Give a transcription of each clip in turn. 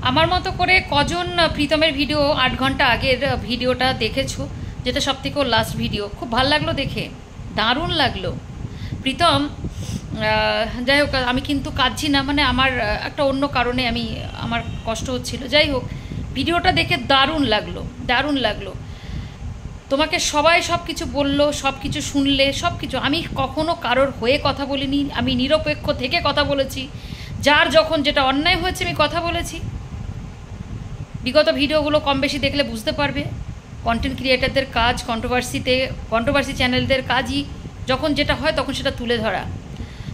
আমার মতো করে কজন প্রীতমের ভিডিও 8 ঘন্টা আগের ভিডিওটা দেখেছো, যেটা সব থেকে লাস্ট ভিডিও? খুব ভালো লাগলো দেখে, দারুণ লাগলো। প্রীতম যাই হোক, আমি কিন্তু কাঁদছি না, মানে আমার একটা অন্য কারণে আমার কষ্ট হচ্ছিল। যাই হোক, ভিডিওটা দেখে দারুণ লাগলো, দারুণ লাগলো। তোমাকে সবাই সব কিছু বললো, সব কিছু শুনলে, সব কিছু। আমি কখনো কারোর হয়ে কথা বলিনি, আমি নিরপেক্ষ থেকে কথা বলেছি। যার যখন যেটা অন্যায় হয়েছে আমি কথা বলেছি। বিগত ভিডিওগুলো কম বেশি দেখলে বুঝতে পারবে কন্টেন্ট ক্রিয়েটারদের কাজ, কন্ট্রোভার্সি চ্যানেলদের কাজই যখন যেটা হয় তখন সেটা তুলে ধরা।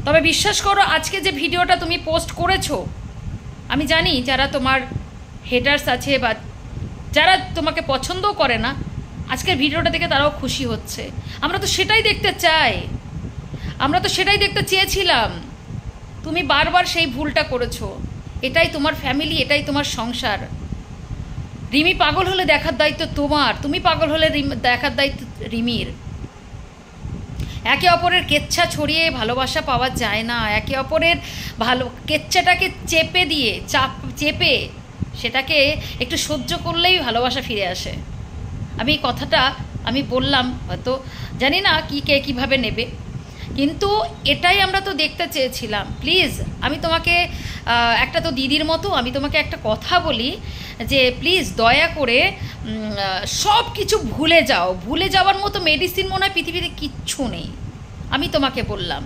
তবে বিশ্বাস করো, আজকে যে ভিডিওটা তুমি পোস্ট করেছো, আমি জানি যারা তোমার হেটার্স আছে বা যারা তোমাকে পছন্দও করে না, আজকের ভিডিওটা দেখে তারাও খুশি হচ্ছে। আমরা তো সেটাই দেখতে চাই, আমরা তো সেটাই দেখতে চেয়েছিলাম। তুমি বারবার সেই ভুলটা করেছো। এটাই তোমার ফ্যামিলি, এটাই তোমার সংসার। রিমি পাগল হলে দেখার দায়িত্ব তোমার, তুমি পাগল হলে দেখার দায়িত্ব রিমির। একে অপরের কেচ্ছা ছড়িয়ে ভালোবাসা পাওয়া যায় না। একে অপরের কেচ্ছাটাকে চেপে সেটাকে একটু সহ্য করলেই ভালোবাসা ফিরে আসে। এই কথাটা আমি বললাম, হয়তো জানি না কে কীভাবে নেবে, কিন্তু এটাই আমরা তো দেখতে চেয়েছিলাম। প্লিজ, আমি তোমাকে একটা তো দিদির মতো আমি তোমাকে একটা কথা বলি যে প্লিজ দয়া করে সব কিছু ভুলে যাও। ভুলে যাওয়ার মতো মেডিসিন মনে হয় পৃথিবীতে কিচ্ছু নেই। আমি তোমাকে বললাম,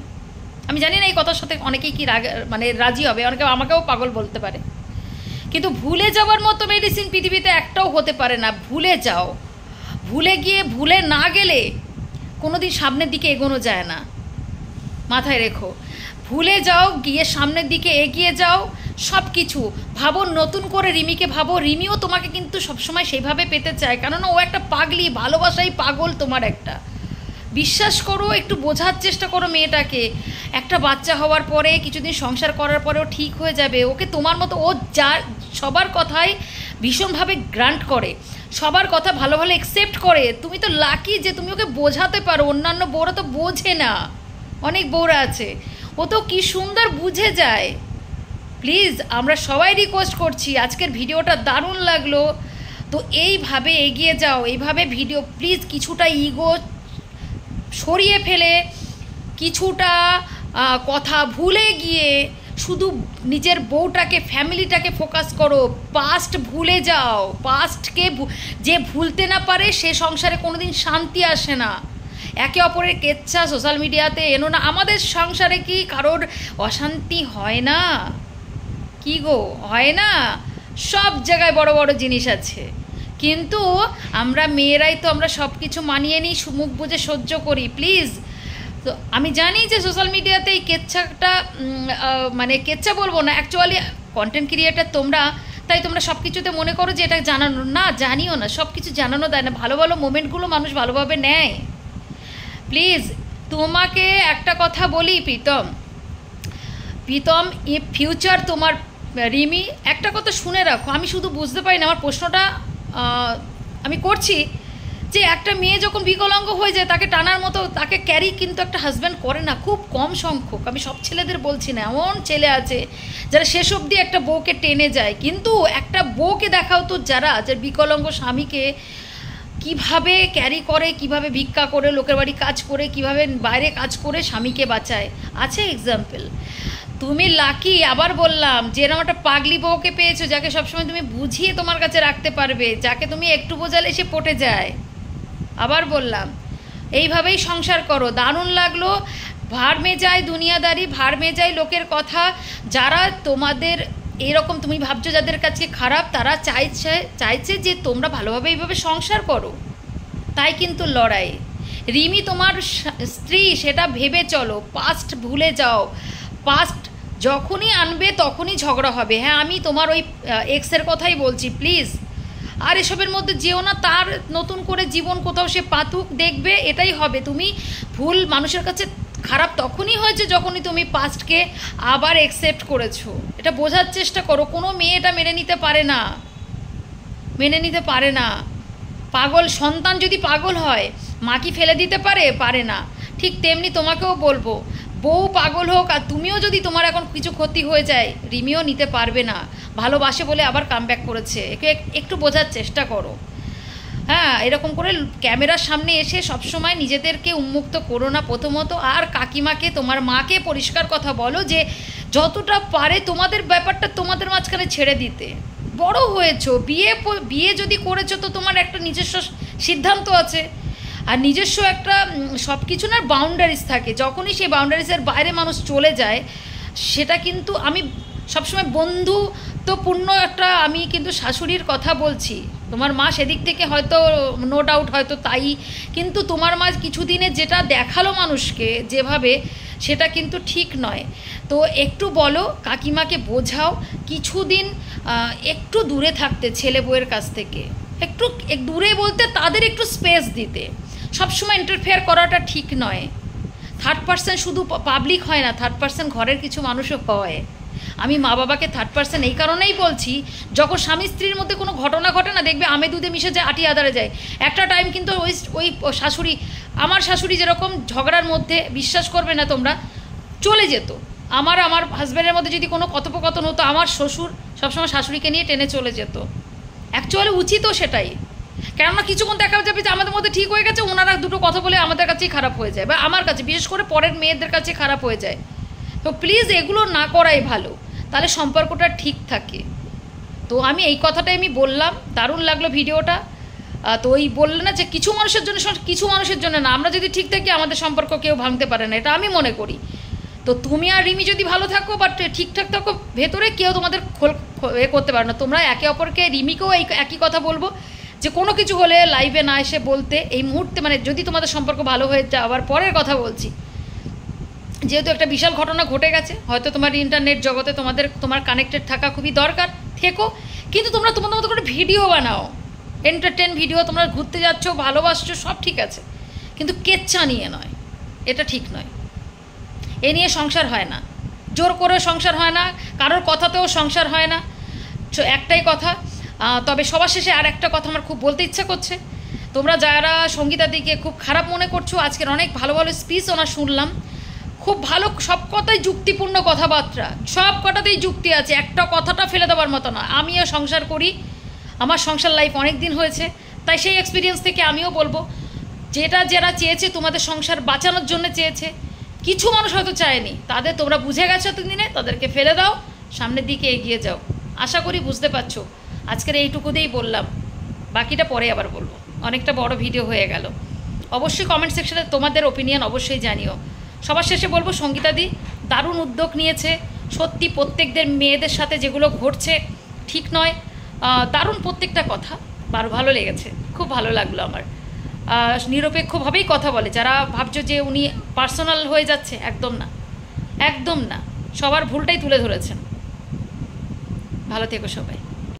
আমি জানি না এই কথার সাথে অনেকেই কি রাজি হবে, অনেকে আমাকেও পাগল বলতে পারে, কিন্তু ভুলে যাওয়ার মতো মেডিসিন পৃথিবীতে একটাও হতে পারে না। ভুলে যাও। ভুলে না গেলে কোনোদিন সামনের দিকে এগোনো যায় না, মাথায় রেখো। ভুলে যাও, গিয়ে সামনের দিকে এগিয়ে যাও। সব কিছু ভাবো, নতুন করে রিমিকে ভাবো। রিমিও তোমাকে কিন্তু সবসময় সেইভাবে পেতে চায়, কেননা ও একটা পাগলি, ভালোবাসাই পাগল তোমার একটা। বিশ্বাস করো, একটু বোঝার চেষ্টা করো মেয়েটাকে। একটা বাচ্চা হওয়ার পরে, কিছুদিন সংসার করার পরেও ঠিক হয়ে যাবে। ওকে তোমার মতো, ও সবার কথাই ভীষণভাবে গ্রান্ট করে, সবার কথা ভালো ভালো অ্যাকসেপ্ট করে। তুমি তো লাকি যে তুমি ওকে বোঝাতে পারো। অন্যান্য বউরা তো বোঝে না, অনেক বউরা আছে, ও তো কি সুন্দর বুঝে যায়। প্লিজ, আমরা সবাই রিকোয়েস্ট করছি, আজকের ভিডিওটা দারুণ লাগলো তো এইভাবে এগিয়ে যাও, এইভাবে ভিডিও প্লিজ কিছুটা ইগো সরিয়ে ফেলে, কিছুটা কথা ভুলে গিয়ে শুধু নিজের বউটাকে, ফ্যামিলিটাকে ফোকাস করো। পাস্ট ভুলে যাও। পাস্টকে যে ভুলতে না পারে সে সংসারে কোনোদিন শান্তি আসে না। একে অপরের কেচ্ছা সোশ্যাল মিডিয়াতে এনো না। আমাদের সংসারে কি কারোর অশান্তি হয় না? কি গো, হয় না? সব জায়গায় বড় বড় জিনিস আছে, কিন্তু আমরা মেয়েরাই তো আমরা সব কিছু মানিয়ে নিই, মুখ বুঝে সহ্য করি। প্লিজ, তো আমি জানি যে সোশ্যাল মিডিয়াতে এই কেচ্ছাটা কেচ্ছা বলবো না, অ্যাকচুয়ালি কন্টেন্ট ক্রিয়েটার তোমরা, তাই তোমরা সব কিছুতে মনে করো যে এটা জানানো। না, জানিও না, সব কিছু জানানো দেয় না। ভালো ভালো মোমেন্টগুলো মানুষ ভালোভাবে নেয়। প্লিজ, তোমাকে একটা কথা বলি প্রীতম, ফিউচার তোমার রিমি, একটা কথা শুনে রাখো। আমি শুধু বুঝতে পারি না, আমার প্রশ্নটা আমি করছি যে একটা মেয়ে যখন বিকলাঙ্গ হয়ে যায় তাকে টানার মতো, তাকে ক্যারি কিন্তু একটা হাজব্যান্ড করে না, খুব কম সংখ্যক। আমি সব ছেলেদের বলছি না, এমন ছেলে আছে যারা শেষ অবধি একটা বউকে টেনে যায়। কিন্তু একটা বউকে দেখাও তো যার বিকলাঙ্গ স্বামীকে কিভাবে ক্যারি করে, কিভাবে ভিক্ষা করে, লোকের বাড়ি কাজ করে, কিভাবে বাইরে কাজ করে স্বামীকে বাঁচায়। আছে এক্সাম্পল। তুমি লাকি, আবার বললাম, যে এরকম একটা পাগলি বউকে পেয়েছো যাকে সবসময় তুমি বুঝিয়ে তোমার কাছে রাখতে পারবে, যাকে তুমি একটু বোঝালে সে পটে যায়। আবার বললাম, এইভাবেই সংসার করো। দারুণ লাগলো। ভাড় মে যায় দুনিয়াদারি, ভাড় মে যায় লোকের কথা। যারা তোমাদের এরকম তুমি ভাবছো যাদের কাছে খারাপ, তারা চাইছে যে তোমরা ভালোভাবে এইভাবে সংসার করো। তাই কিন্তু লড়াই। রিমি তোমার স্ত্রী, সেটা ভেবে চলো। পাস্ট ভুলে যাও। পাস্ট যখনই আনবে তখনই ঝগড়া হবে। হ্যাঁ, আমি তোমার ওই এক্সের কথাই বলছি। প্লিজ, আর এসবের মধ্যে যেও না। তার নতুন করে জীবন কোথাও সে পাতুক, দেখবে এটাই হবে। তুমি ভুল মানুষের কাছে খারাপ তখনই হয়েছে যখনই তুমি পাস্টকে আবার অ্যাকসেপ্ট করেছো। এটা বোঝার চেষ্টা করো। কোনো মেয়ে এটা মেনে নিতে পারে না। পাগল সন্তান যদি পাগল হয়, মা কি ফেলে দিতে পারে? পারে না। ঠিক তেমনি তোমাকেও বলবো, বউ পাগল হোক আর তুমিও যদি তোমার এখন কিছু ক্ষতি হয়ে যায়, রিমিও নিতে পারবে না। ভালোবাসে বলে আবার কামব্যাক করেছে, একটু বোঝার চেষ্টা করো। হ্যাঁ, এরকম করে ক্যামেরার সামনে এসে সবসময় নিজেদেরকে উন্মুক্ত করো না প্রথমত। আর কাকিমাকে, তোমার মাকে পরিষ্কার কথা বলো যে যতটা পারে তোমাদের ব্যাপারটা তোমাদের মাঝখানে ছেড়ে দিতে। বড় হয়েছো, বিয়ে যদি করেছো তো তোমার একটা নিজস্ব সিদ্ধান্ত আছে, আর নিজস্ব একটা সব কিছু না বাউন্ডারিজ থাকে। যখনই সেই বাউন্ডারিজের বাইরে মানুষ চলে যায়, সেটা কিন্তু আমি সবসময় বন্ধুত্বপূর্ণ একটা, আমি কিন্তু শাশুড়ির কথা বলছি। তোমার মা সেদিক থেকে হয়তো নো ডাউট হয়তো তাই, কিন্তু তোমার মা কিছুদিনে যেটা দেখালো মানুষকে যেভাবে, সেটা কিন্তু ঠিক নয়। তো একটু বলো কাকিমাকে, বোঝাও কিছুদিন একটু দূরে থাকতে ছেলে বউয়ের কাছ থেকে, একটু দূরে বলতে তাদের একটু স্পেস দিতে। সবসময় ইন্টারফেয়ার করাটা ঠিক নয়। থার্ড পার্সন শুধু পাবলিক হয় না, থার্ড পার্সন ঘরের কিছু মানুষও হয়। আমি মা বাবাকে থার্ড পার্সন এই কারণেই বলছি, যখন স্বামী স্ত্রীর মধ্যে কোনো ঘটনা ঘটে না, দেখবে আমে দুধে মিশে যায়, আটি আদারে যায়। একটা টাইম কিন্তু ওই শাশুড়ি, আমার শাশুড়ি যেরকম ঝগড়ার মধ্যে, বিশ্বাস করবে না তোমরা, চলে যেত। আমার হাজব্যান্ডের মধ্যে যদি কোনো কথোপকথন হতো, আমার শ্বশুর সবসময় শাশুড়িকে নিয়ে টেনে চলে যেত। অ্যাকচুয়ালি উচিতও সেটাই, কেননা কিছুক্ষণ দেখা যাবে যে আমাদের মধ্যে ঠিক হয়ে গেছে, ওনারা দুটো কথা বলে আমাদের কাছেই খারাপ হয়ে যায়, বা আমার কাছে, বিশেষ করে পরের মেয়েদের কাছে খারাপ হয়ে যায়। তো প্লিজ এগুলো না করাই ভালো, তাহলে সম্পর্কটা ঠিক থাকে। তো আমি এই কথাটাই আমি বললাম। দারুণ লাগলো ভিডিওটা। তো ওই বললে না যে কিছু মানুষের জন্য, কিছু মানুষের জন্য না, আমরা যদি ঠিক থাকি আমাদের সম্পর্ক কেউ ভাঙতে পারে না, এটা আমি মনে করি। তো তুমি আর রিমি যদি ভালো থাকো বা ঠিকঠাক থাকো, ভেতরে কেউ তোমাদের করতে পারে না। তোমরা একে অপরকে, রিমিকেও একই কথা বলবো যে কোনো কিছু হলে লাইভে না এসে বলতে। এই মুহূর্তে মানে যদি তোমাদের সম্পর্ক ভালো হয়ে যাওয়ার পরের কথা বলছি, যেহেতু একটা বিশাল ঘটনা ঘটে গেছে, হয়তো তোমার ইন্টারনেট জগতে তোমার কানেক্টেড থাকা খুবই দরকার, থেকো। কিন্তু তোমরা তোমাদের মতো করে ভিডিও বানাও, এন্টারটেন ভিডিও, তোমরা ঘুরতে যাচ্ছ, ভালোবাসছো, সব ঠিক আছে, কিন্তু কেচ্চা নিয়ে নয়, এটা ঠিক নয়। এ নিয়ে সংসার হয় না, জোর করেও সংসার হয় না, কারোর কথাতেও সংসার হয় না। একটাই কথা। তবে সবার শেষে আর একটা কথা আমার খুব বলতে ইচ্ছা করছে। তোমরা যারা সঙ্গীতাদিকে খুব খারাপ মনে করছো, আজকের অনেক ভালো ভালো স্পিচ ওনার শুনলাম, খুব ভালো, সব কথাই যুক্তিপূর্ণ কথাবার্তা, সব কটাতেই যুক্তি আছে, একটা কথাটা ফেলে দেওয়ার মতো না। আমিও সংসার করি, আমার সংসার লাইফ অনেক দিন হয়েছে, তাই সেই এক্সপিরিয়েন্স থেকে আমিও বলবো, যারা চেয়েছে তোমাদের সংসার বাঁচানোর জন্য চেয়েছে, কিছু মানুষ হয়তো চায়নি, তাদের তোমরা বুঝে গেছো এতদিনে, তাদেরকে ফেলে দাও, সামনের দিকে এগিয়ে যাও। আশা করি বুঝতে পারছো। আজকের এইটুকু দিয়েই বললাম, বাকিটা পরে আবার বলবো। অনেকটা বড় ভিডিও হয়ে গেল। অবশ্যই কমেন্ট সেকশনে তোমাদের ওপিনিয়ন অবশ্যই জানিও। সবার শেষে বলবো, সঙ্গীতাদি দারুণ উদ্যোগ নিয়েছে। সত্যি প্রত্যেকদের মেয়েদের সাথে যেগুলো ঘটছে ঠিক নয়, দারুণ প্রত্যেকটা কথা ভালো লেগেছে, খুব ভালো লাগলো আমার। নিরপেক্ষভাবেই কথা বলে। যারা ভাবছো যে উনি পার্সোনাল হয়ে যাচ্ছে, একদম না, একদম না, সবার ভুলটাই তুলে ধরেছেন। ভালো থেকো সবাই।